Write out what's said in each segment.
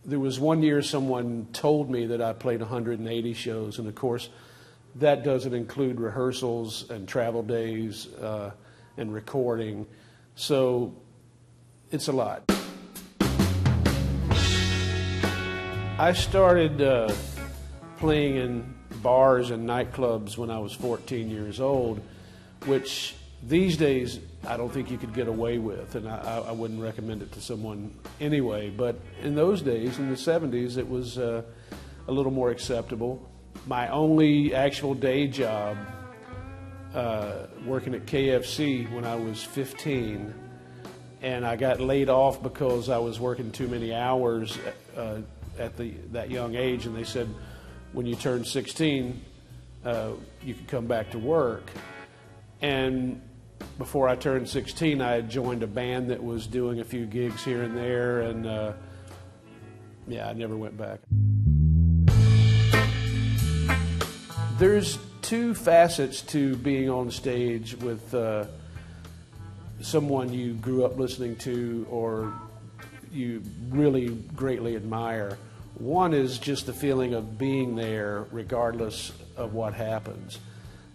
There was one year someone told me that I played 180 shows, and of course that doesn't include rehearsals and travel days and recording, so it's a lot. I started playing in bars and nightclubs when I was 14 years old, which these days I don't think you could get away with, and I wouldn't recommend it to someone anyway. But in those days, in the 70s, it was a little more acceptable. My only actual day job, working at KFC when I was 15, and I got laid off because I was working too many hours at that young age, and they said, when you turn 16, you can come back to work. And before I turned 16, I had joined a band that was doing a few gigs here and there, and yeah, I never went back. There's two facets to being on stage with someone you grew up listening to or you really greatly admire. One is just the feeling of being there regardless of what happens.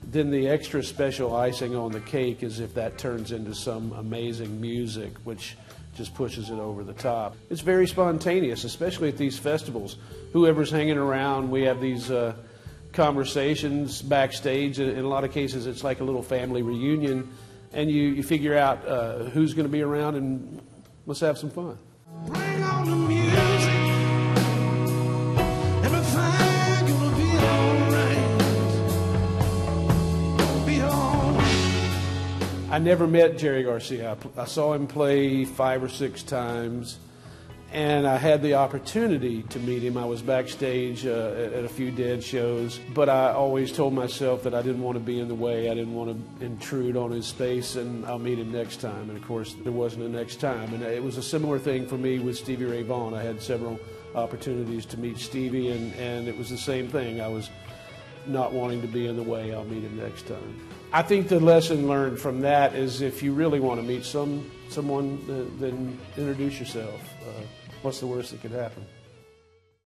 Then the extra special icing on the cake is if that turns into some amazing music, which just pushes it over the top. It's very spontaneous, especially at these festivals. Whoever's hanging around, we have these conversations backstage. In a lot of cases, it's like a little family reunion, and you figure out who's going to be around, and let's have some fun. Bring on the music. Everything gonna be alright. Be alright. I never met Jerry Garcia. I saw him play 5 or 6 times, and I had the opportunity to meet him. I was backstage at a few Dead shows, but I always told myself that I didn't want to be in the way. I didn't want to intrude on his space, and I'll meet him next time. And of course, there wasn't a next time. And it was a similar thing for me with Stevie Ray Vaughan. I had several opportunities to meet Stevie, and it was the same thing. I was not wanting to be in the way. I'll meet him next time. I think the lesson learned from that is if you really want to meet someone, then introduce yourself. What's the worst that could happen?